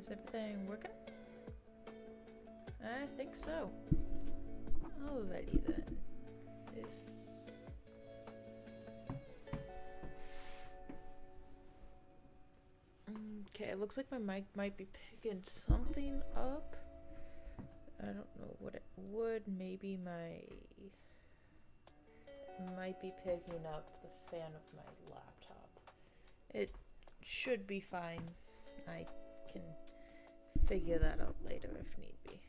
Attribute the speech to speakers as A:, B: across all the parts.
A: Is everything working? I think so. Alrighty then. Is okay, it looks like my mic might be picking something up. I don't know what it would. Maybe might be picking up the fan of my laptop. It should be fine. I can figure that out later if need be.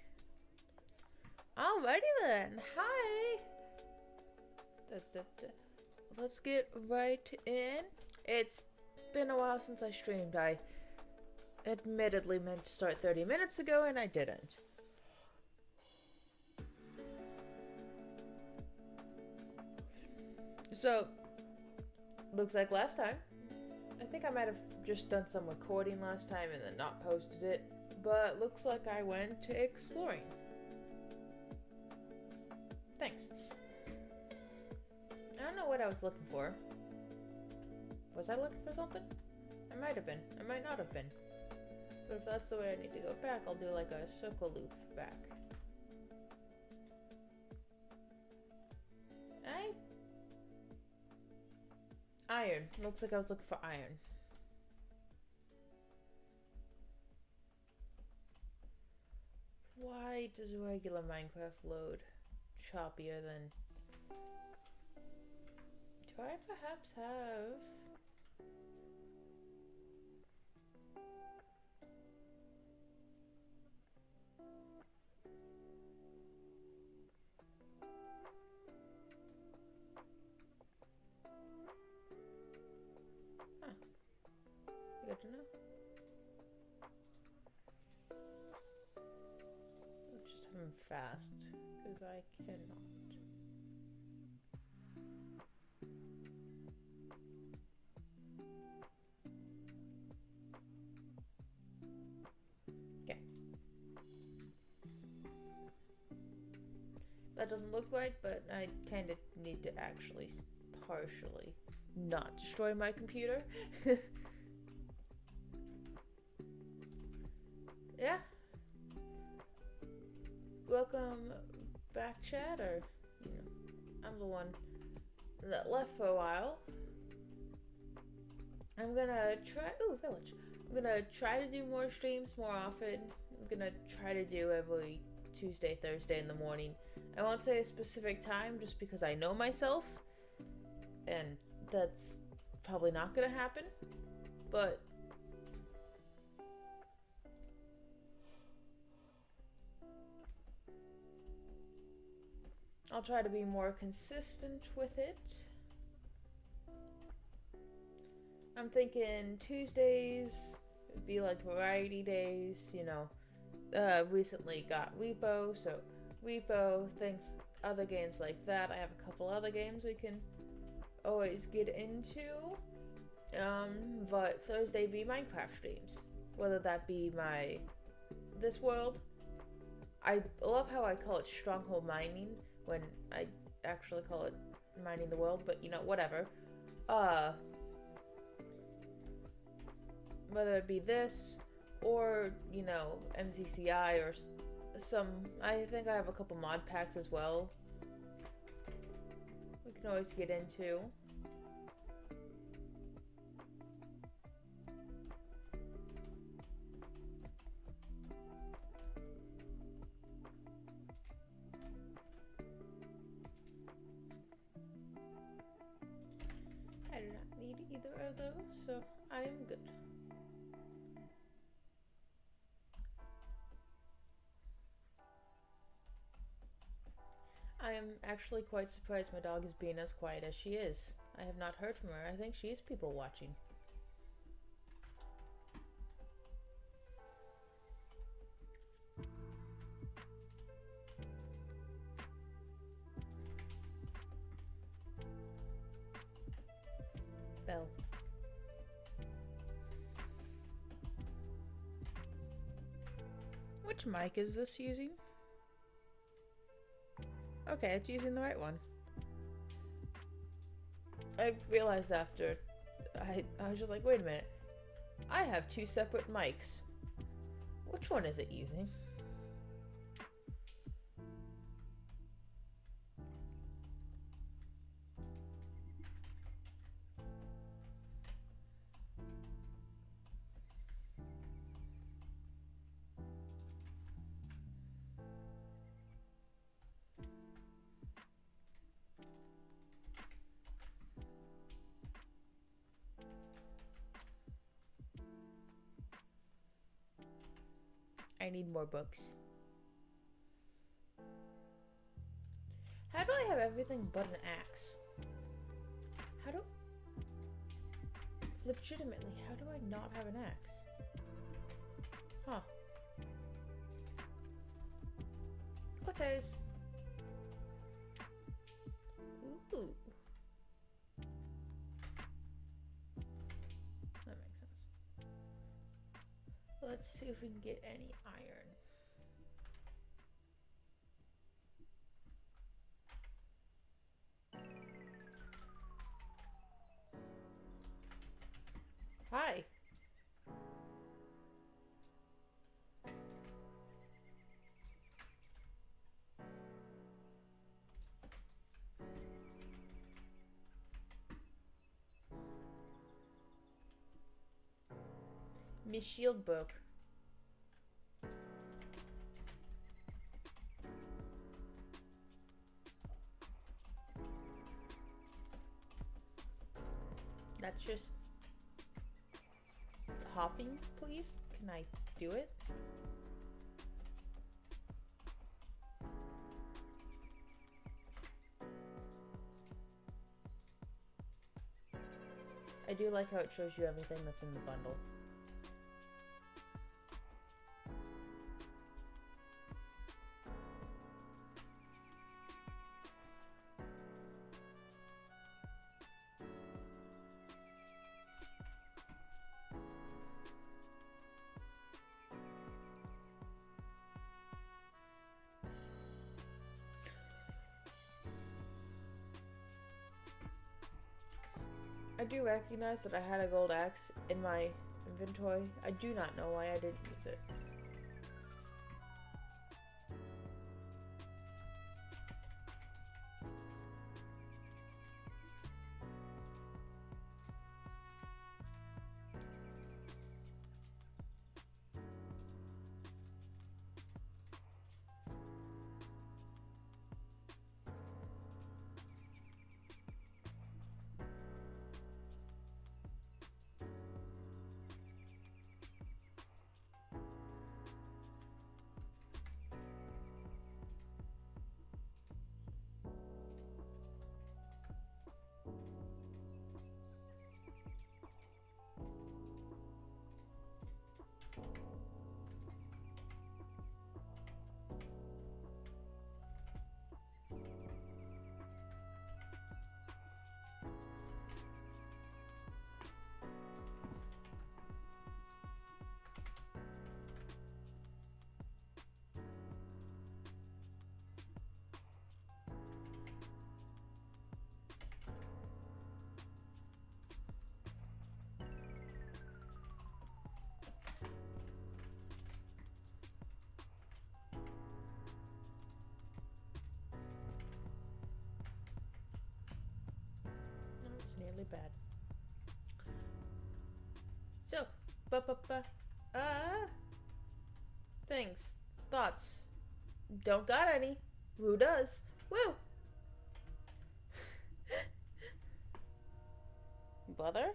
A: Alrighty then. Hi. Let's get right in. It's been a while since I streamed. I admittedly meant to start 30 minutes ago and I didn't. So, looks like last time, I think I might have just done some recording last time and then not posted it, but looks like I went to exploring. Thanks. I don't know what I was looking for. Was I looking for something? I might have been. I might not have been. But if that's the way I need to go back, I'll do like a circle loop back. Iron. Looks like I was looking for iron. Why does regular Minecraft load choppier than... Do I perhaps have... Huh. Good to know. Let's just have him fast, because I cannot. Okay. That doesn't look right, but I kind of need to actually partially not destroy my computer. Yeah. Welcome back, chat, or, you know, I'm the one that left for a while. I'm gonna try, ooh, village. I'm gonna try to do more streams more often. I'm gonna try to do every Tuesday, Thursday in the morning. I won't say a specific time just because I know myself, and that's probably not gonna happen, but I'll try to be more consistent with it. I'm thinking Tuesdays would be like variety days, you know. Recently got Weepo, so Weepo, things, other games like that. I have a couple other games we can always get into. But Thursday be Minecraft streams. Whether that be my This World. I love how I call it Stronghold Mining when I actually call it Mining the World, but you know, whatever. Whether it be this or, you know, MCCI or some, I think I have a couple mod packs as well we can always get into. I do not need either of those, so I am good. I am actually quite surprised my dog is being as quiet as she is. I have not heard from her. I think she is people watching. Bell. Which mic is this using? Okay, it's using the right one. I realized after I was just like, wait a minute. I have two separate mics. Which one is it using? I need more books. How do I have everything but an axe? How do... Legitimately, how do I not have an axe? Huh. Otays. Ooh. That makes sense. Let's see if we can get any iron. Hi. My shield broke. That's just hopping, please? Can I do it? I do like how it shows you everything that's in the bundle. I do recognize that I had a gold axe in my inventory. I do not know why I didn't use it. Nearly bad. So, things, thoughts. Don't got any. Who does? Woo! Brother?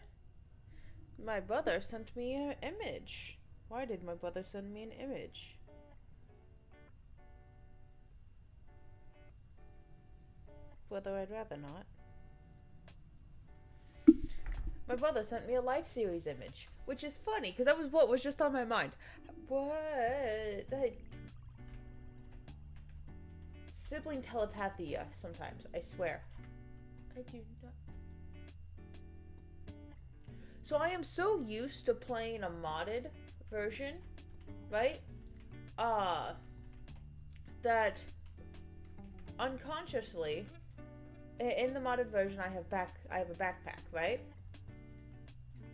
A: My brother sent me an image. Why did my brother send me an image? Brother, I'd rather not. My brother sent me a Life series image, which is funny, because that was what was just on my mind. What? Sibling telepathy sometimes, I swear. I do not. So I am so used to playing a modded version, right? That unconsciously, in the modded version, I have a backpack, right?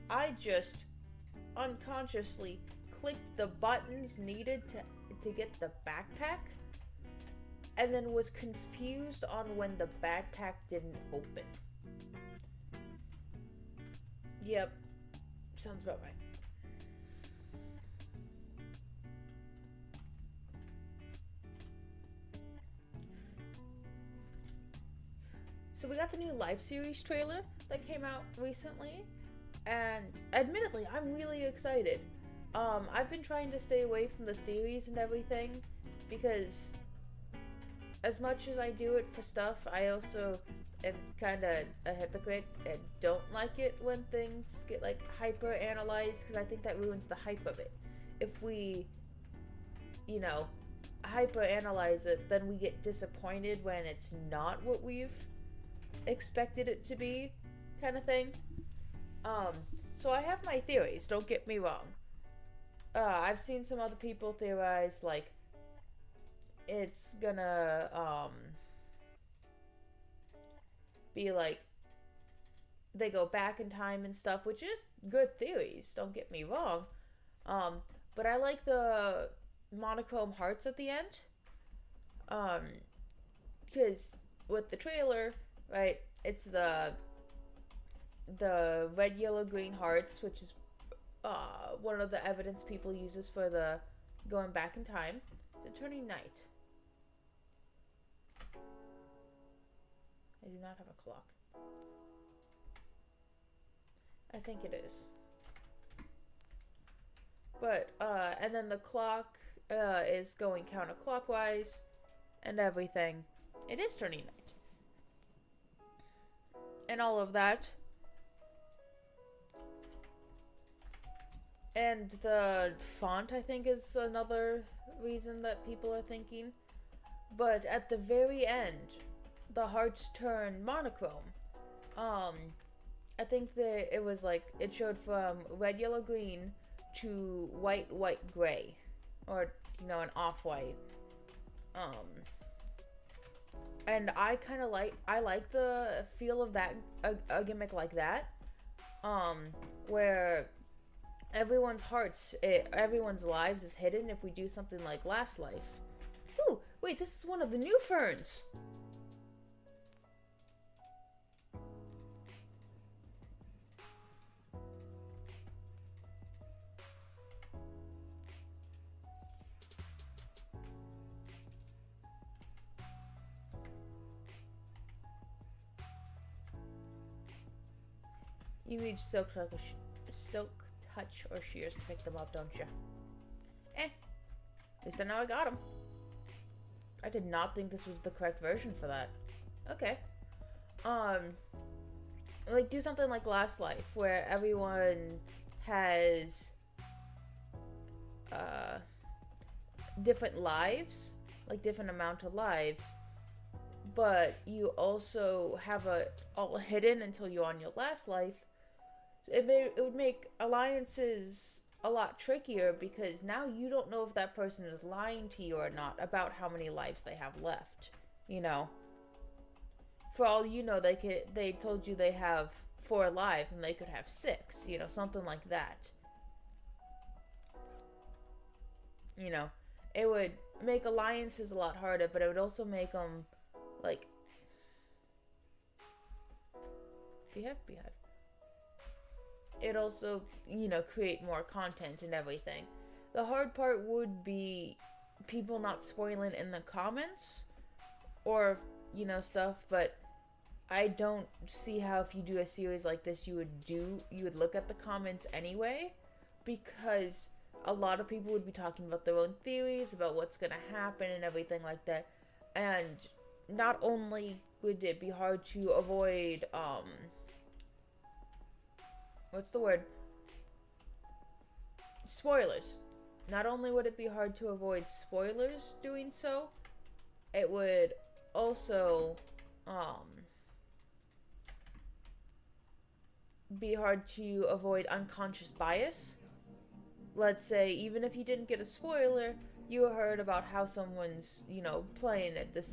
A: I just unconsciously clicked the buttons needed to get the backpack, and then was confused on when the backpack didn't open. Yep, sounds about right. So we got the new live series trailer that came out recently, and admittedly, I'm really excited. I've been trying to stay away from the theories and everything because as much as I do it for stuff, I also am kind of a hypocrite and don't like it when things get like hyper analyzed because I think that ruins the hype of it. If we, hyper analyze it, then we get disappointed when it's not what we've expected it to be, kind of thing. So I have my theories, don't get me wrong. I've seen some other people theorize, like, it's gonna, be like, they go back in time and stuff, which is good theories, don't get me wrong. But I like the monochrome hearts at the end. Because with the trailer, right, it's the red, yellow, green hearts, which is one of the evidence people uses for the going back in time. Is it turning night? I do not have a clock. I think it is. But, and then the clock is going counterclockwise and everything. It is turning night. And all of that. And the font, I think, is another reason that people are thinking. But at the very end, the hearts turn monochrome. I think that it was like, it showed from red, yellow, green to white, white, gray. Or, an off-white. And I kind of like the feel of that, a gimmick like that. Where everyone's hearts, everyone's lives is hidden if we do something like Last Life. Ooh, wait, this is one of the new ferns. You need silk touch or shears to pick them up, don't you? At least I know I got them. I did not think this was the correct version for that. Okay. Like, do something like Last Life, where everyone has, different lives, like different amount of lives, but you also have it all hidden until you're on your last life. It would make alliances a lot trickier because now you don't know if that person is lying to you or not about how many lives they have left. For all you know, they told you they have 4 lives and they could have 6. Something like that. It would make alliances a lot harder, but it would also make them like beehive. It also, create more content and everything. The hard part would be people not spoiling in the comments or, stuff, but I don't see how if you do a series like this you would look at the comments anyway, because a lot of people would be talking about their own theories about what's going to happen and everything like that. And not only would it be hard to avoid, what's the word? Spoilers. Not only would it be hard to avoid spoilers doing so, it would also, be hard to avoid unconscious bias. Let's say, even if you didn't get a spoiler, you heard about how someone's, playing it this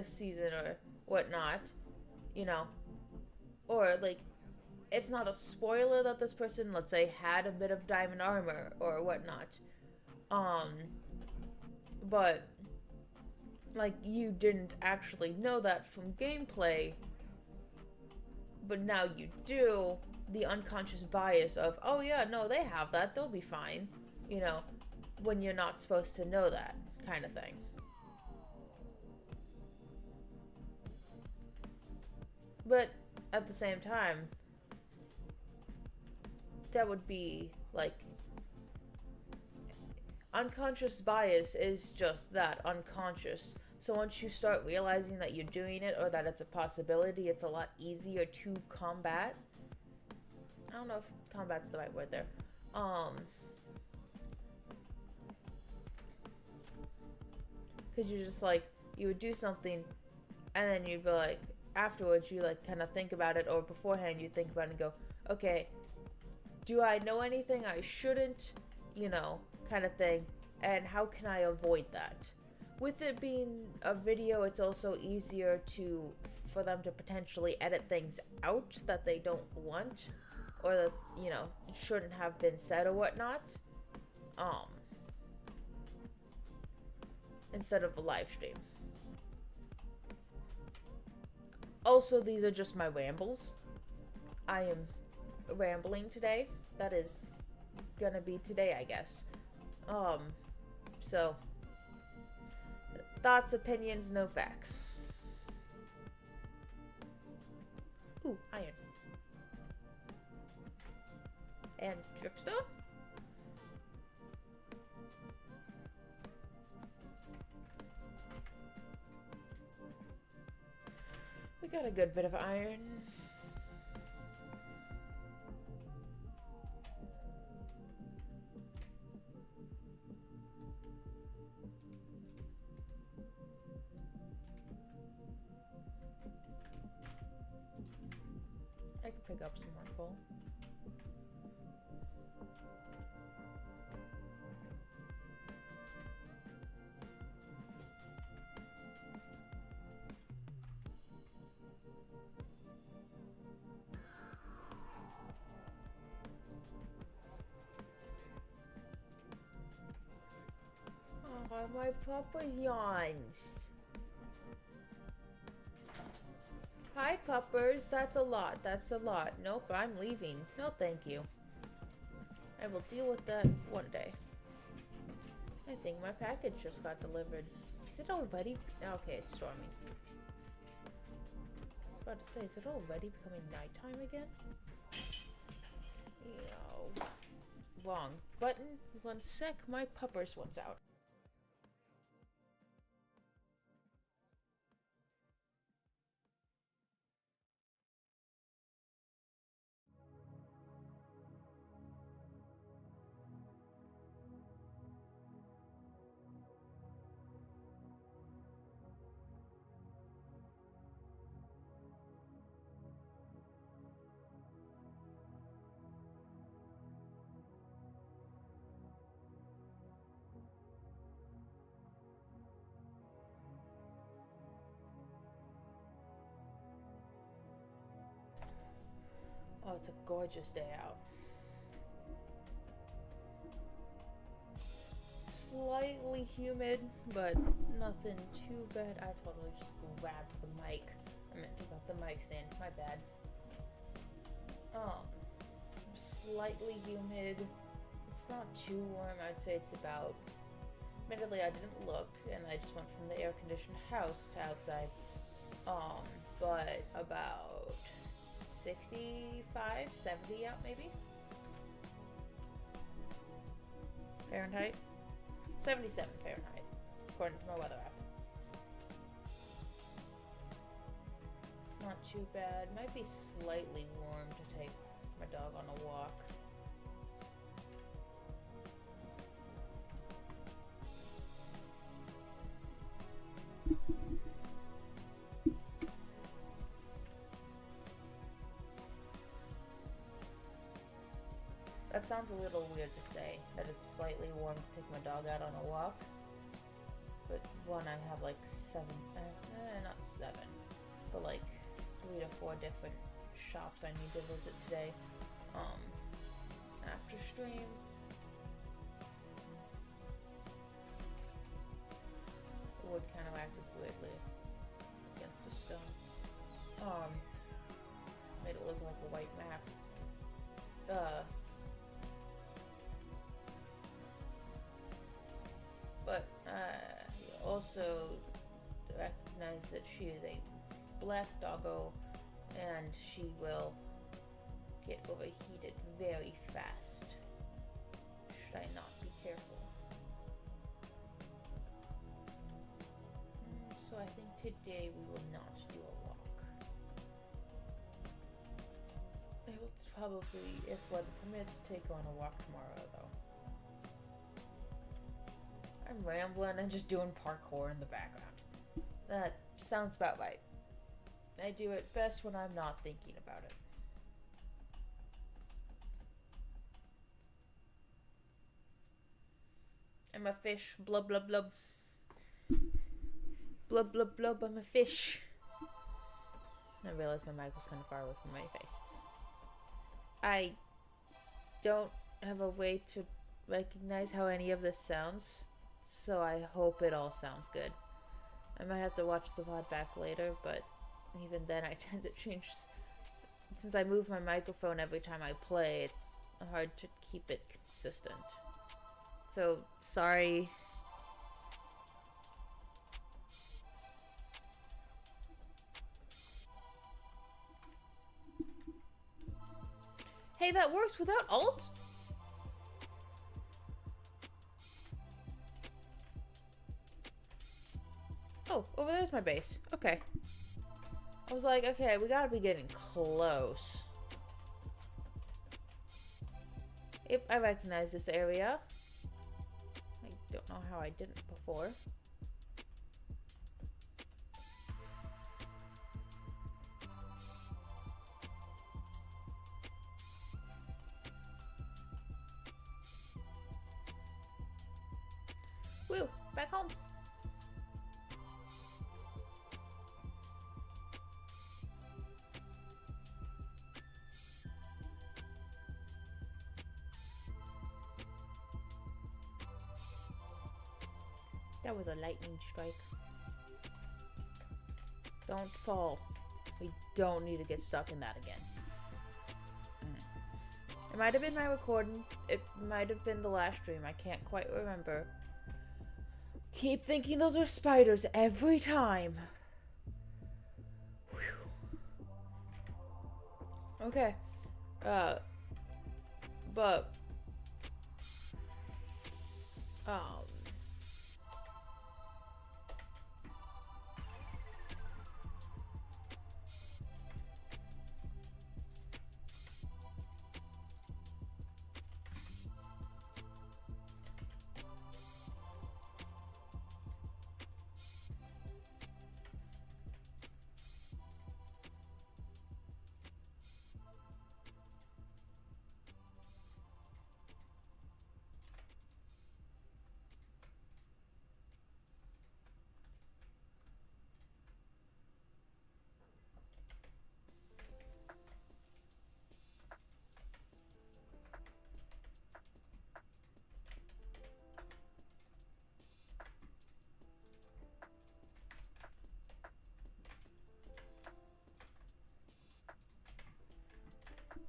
A: season or whatnot, or like, it's not a spoiler that this person, let's say, had a bit of diamond armor or whatnot. But like you didn't actually know that from gameplay, but now you do. The unconscious bias of, oh yeah, no, they have that, they'll be fine, you know, when you're not supposed to know that kind of thing. But at the same time, that would be like unconscious bias is just that, unconscious. So once you start realizing that you're doing it or that it's a possibility, it's a lot easier to combat. I don't know if combat's the right word there. Because you're just like, you would do something and then you'd be like, afterwards you like kind of think about it, or beforehand you think about it and go, okay, do I know anything I shouldn't, you know, kind of thing, and how can I avoid that? With it being a video, it's also easier for them to potentially edit things out that they don't want, or that, you know, shouldn't have been said or whatnot, instead of a live stream. Also, these are just my rambles. I am rambling today. That is gonna be today, I guess. So thoughts, opinions, no facts. Ooh, iron. And dripstone? We got a good bit of iron. I can pick up some more coal. Oh, my papa yawns. Hi, puppers. That's a lot. That's a lot. Nope, I'm leaving. No, thank you. I will deal with that one day. I think my package just got delivered. Is it already? Okay, it's storming. I was about to say, is it already becoming nighttime again? No. Wrong button. 1 sec. My puppers one's out. Oh, it's a gorgeous day out. Slightly humid, but nothing too bad. I totally just grabbed the mic. I meant to grab the mic stand. My bad. Slightly humid. It's not too warm. I'd say it's about... Admittedly, I didn't look, and I just went from the air-conditioned house to outside. But about 65, 70 out maybe? Fahrenheit? 77 Fahrenheit, according to my weather app. It's not too bad. Might be slightly warm to take my dog on a walk. That sounds a little weird to say, that it's slightly warm to take my dog out on a walk. But one, I have like not 7, but like 3 to 4 different shops I need to visit today. After stream. The wood kind of acted weirdly against the stone. Made it look like a white map. But you also recognize that she is a black doggo, and she will get overheated very fast. Should I not be careful? So I think today we will not do a walk. I will probably, if weather permits, take on a walk tomorrow though. I'm rambling and just doing parkour in the background. That sounds about right. I do it best when I'm not thinking about it. I'm a fish. Blub, blub, blub. Blub, blub, blub. I'm a fish. I realized my mic was kind of far away from my face. I don't have a way to recognize how any of this sounds, so I hope it all sounds good. I might have to watch the VOD back later, but even then I tend to change. Since I move my microphone every time I play, it's hard to keep it consistent. So, sorry. Hey, that works without alt? Oh, over there's my base. Okay. I was like, okay, we gotta be getting close. Yep, I recognize this area. I don't know how I didn't before. Woo, back home. That was a lightning strike. Don't fall. We don't need to get stuck in that again. It might have been my recording. It might have been the last stream. I can't quite remember. Keep thinking those are spiders every time. Whew. Okay. But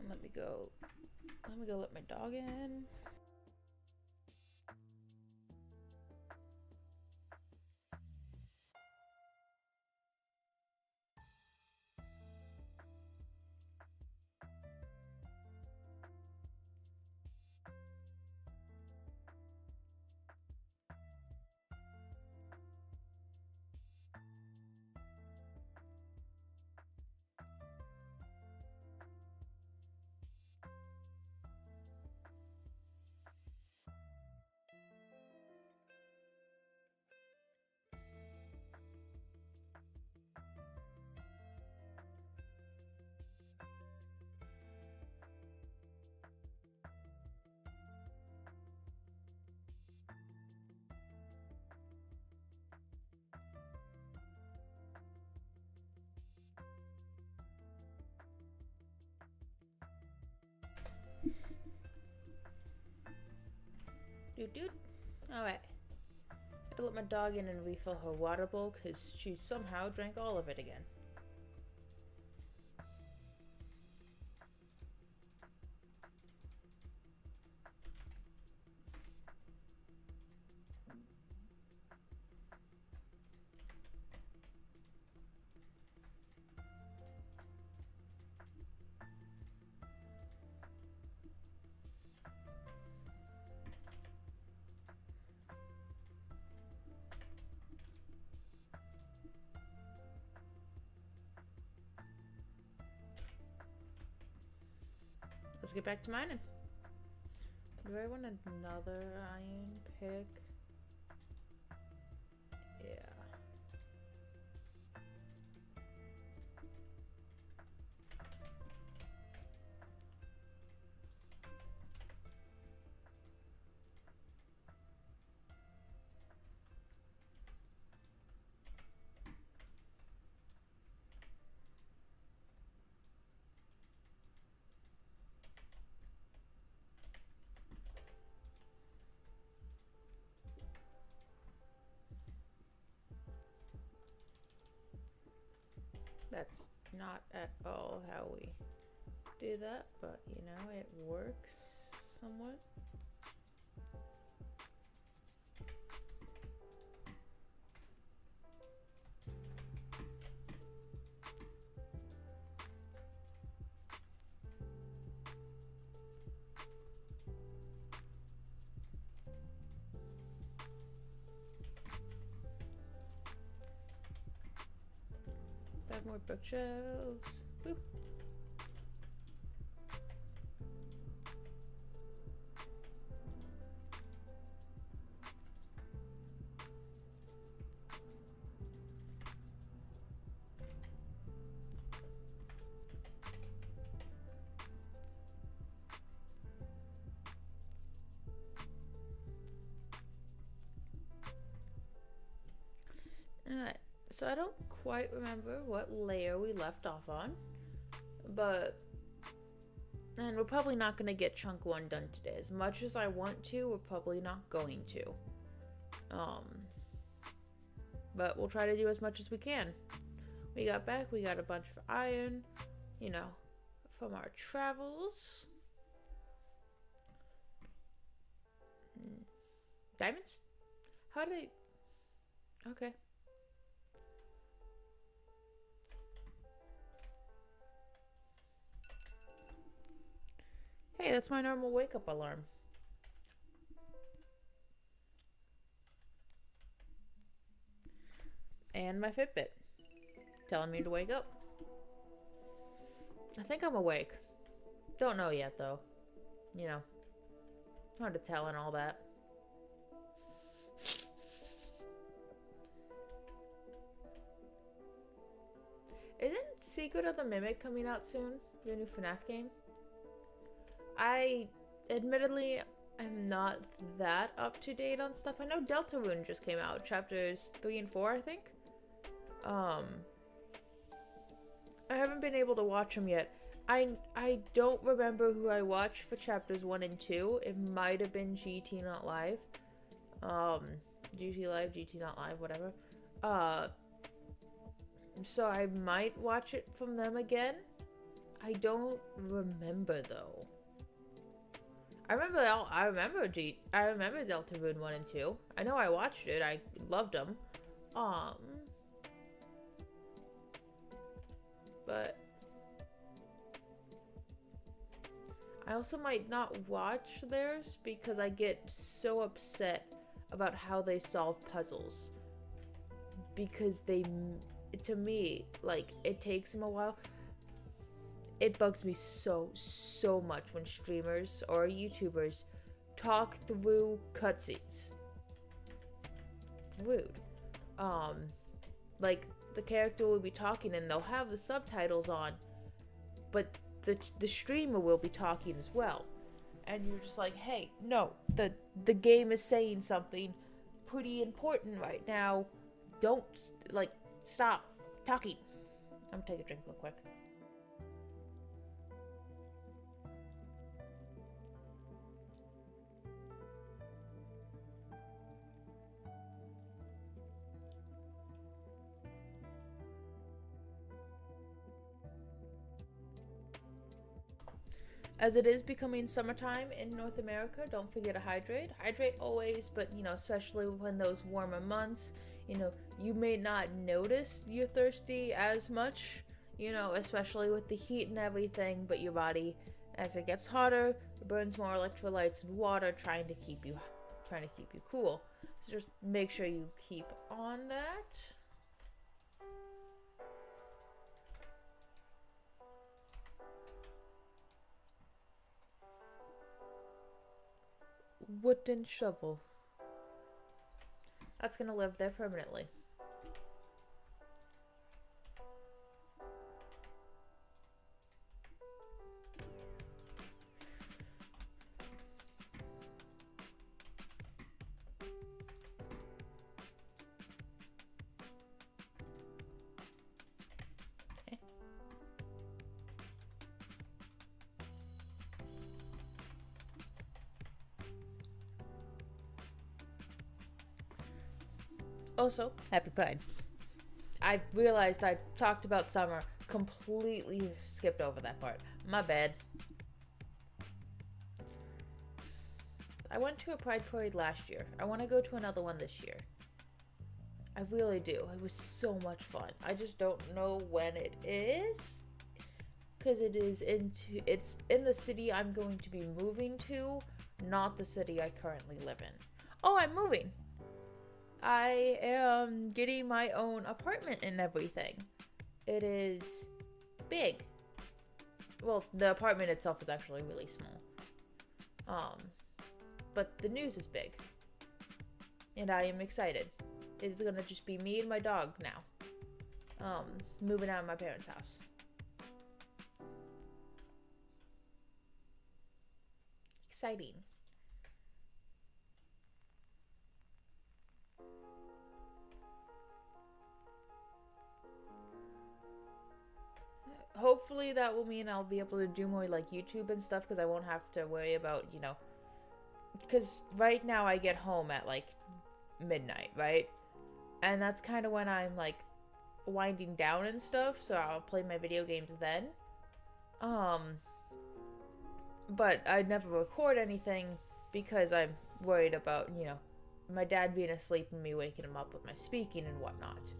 A: let me go. Let me go let my dog in. Doot doot. Alright. Gotta let my dog in and refill her water bowl because she somehow drank all of it again. Let's get back to mining. Do I want another iron pick? Yeah. That's not at all how we do that, but you know, it works somewhat. Five more bookshelves. Woo. Alright, so I don't quite remember what layer we left off on, but and we're probably not going to get chunk 1 done today. As much as I want to, we're probably not going to. But we'll try to do as much as we can. We got back, we got a bunch of iron, you know, from our travels. Diamonds? How did I... Okay. Hey, that's my normal wake-up alarm. And my Fitbit telling me to wake up. I think I'm awake. Don't know yet, though. You know, hard to tell and all that. Isn't Secret of the Mimic coming out soon? The new FNAF game? I admittedly am not that up to date on stuff. I know Deltarune just came out, chapters 3 and 4, I think. I haven't been able to watch them yet. I don't remember who I watched for chapters 1 and 2. It might have been GT Not Live. GT Live, GT Not Live, whatever. So I might watch it from them again. I don't remember though. I remember Deltarune 1 and 2. I know I watched it. I loved them. But I also might not watch theirs because I get so upset about how they solve puzzles. Because to me, like, it takes them a while. It bugs me so much when streamers or YouTubers talk through cutscenes. Rude. Like, the character will be talking and they'll have the subtitles on, but the streamer will be talking as well. And you're just like, hey, no, the game is saying something pretty important right now. Don't, like, stop talking. I'm gonna take a drink real quick. As it is becoming summertime in North America, don't forget to hydrate. Hydrate always, but especially when those warmer months, you may not notice you're thirsty as much, especially with the heat and everything, but your body, as it gets hotter, burns more electrolytes and water trying to keep you cool. So just make sure you keep on that. Wooden shovel. That's gonna live there permanently. Also, happy Pride. I realized I talked about summer, completely skipped over that part. My bad. I went to a Pride Parade last year. I want to go to another one this year. I really do. It was so much fun. I just don't know when it is. Because it's in the city I'm going to be moving to, not the city I currently live in. Oh, I'm moving! I am getting my own apartment and everything. It is big. Well, the apartment itself is actually really small. But the news is big. And I am excited. It's gonna just be me and my dog now. Moving out of my parents' house. Exciting. Hopefully that will mean I'll be able to do more like YouTube and stuff, because I won't have to worry about, because right now I get home at like midnight, right? And that's kind of when I'm like winding down and stuff, so I'll play my video games then. But I never record anything because I'm worried about, my dad being asleep and me waking him up with my speaking and whatnot.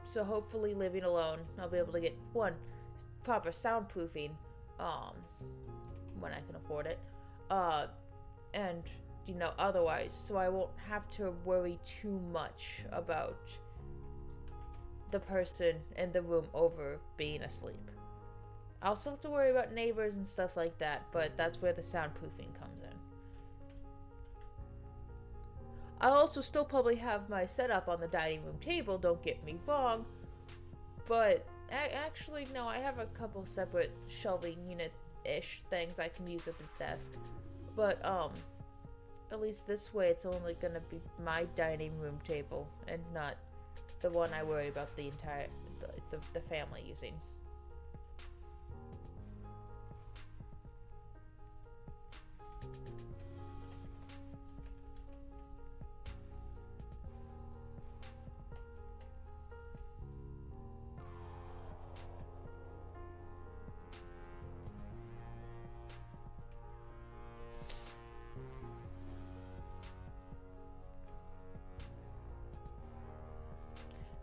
A: So hopefully living alone, I'll be able to get one proper soundproofing, when I can afford it, and otherwise, so I won't have to worry too much about the person in the room over being asleep. I'll still have to worry about neighbors and stuff like that, but that's where the soundproofing comes in. I'll also still probably have my setup on the dining room table, don't get me wrong, but actually, no, I have a couple separate shelving unit-ish things I can use at the desk, but, at least this way it's only gonna be my dining room table, and not the one I worry about the entire, the family using.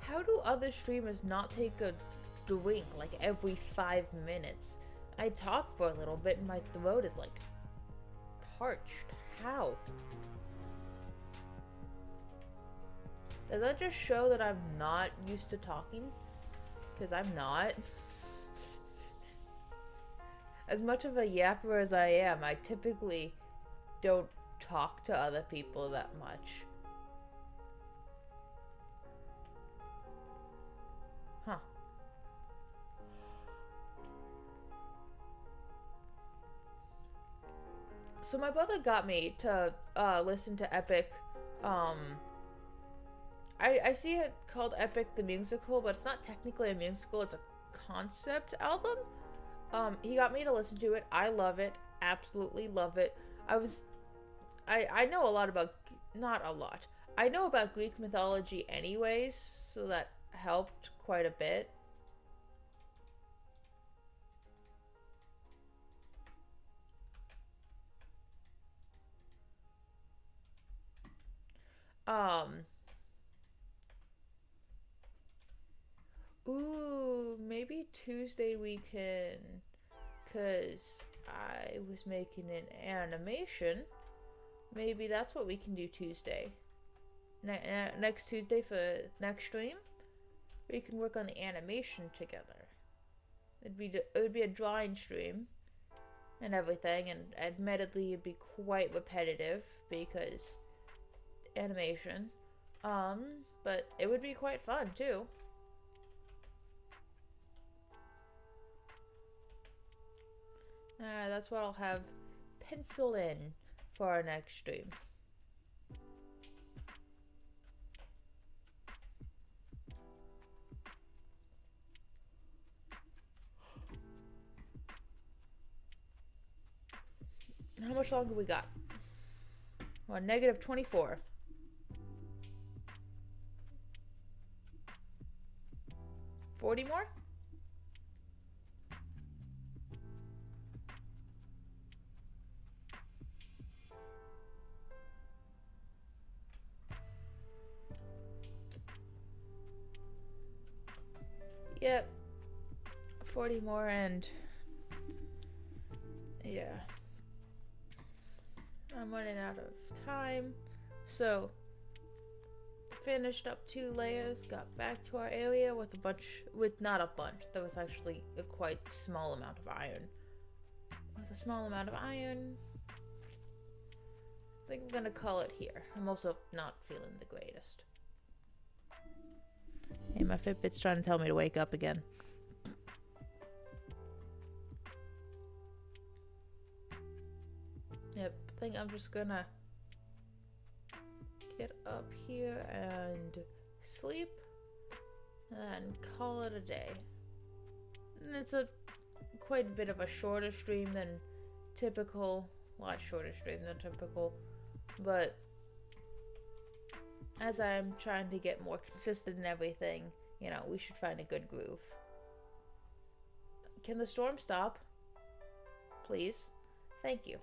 A: How do other streamers not take a drink like every 5 minutes? I talk for a little bit and my throat is like parched. How? Does that just show that I'm not used to talking? Because I'm not. As much of a yapper as I am, I typically don't talk to other people that much. Huh. So my brother got me to listen to Epic. I see it called Epic the Musical, but it's not technically a musical, it's a concept album. He got me to listen to it. I love it. Absolutely love it. I know a lot about, not a lot. I know about Greek mythology anyways, so that helped quite a bit. Um, ooh, maybe Tuesday we can, cause I was making an animation. Maybe that's what we can do Tuesday. Next Tuesday for next stream, we can work on the animation together. It would be a drawing stream and everything, and admittedly it'd be quite repetitive because animation. But it would be quite fun too. That's what I'll have pencil in for our next stream. How much longer we got? Well, negative 24. $40 more? Yep. 40 more and... yeah. I'm running out of time. So, finished up 2 layers, got back to our area with not a bunch. There was actually a quite small amount of iron. With a small amount of iron, I think I'm gonna call it here. I'm also not feeling the greatest. Hey, my Fitbit's trying to tell me to wake up again. Yep, I think I'm just gonna get up here and sleep and call it a day. And it's quite a bit of a shorter stream than typical, a lot shorter stream than typical, but as I'm trying to get more consistent in everything, you know, we should find a good groove. Can the storm stop? Please. Thank you.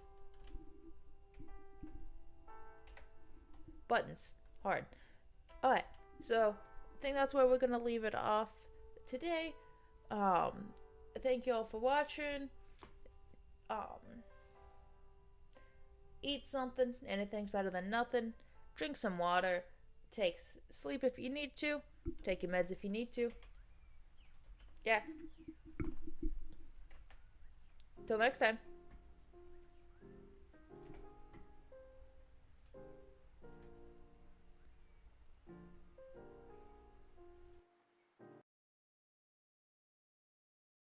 A: Buttons. Hard. Alright, so I think that's where we're gonna leave it off today. Thank you all for watching. Eat something. Anything's better than nothing. Drink some water. Sleep if you need to. Take your meds if you need to. Yeah. Till next time.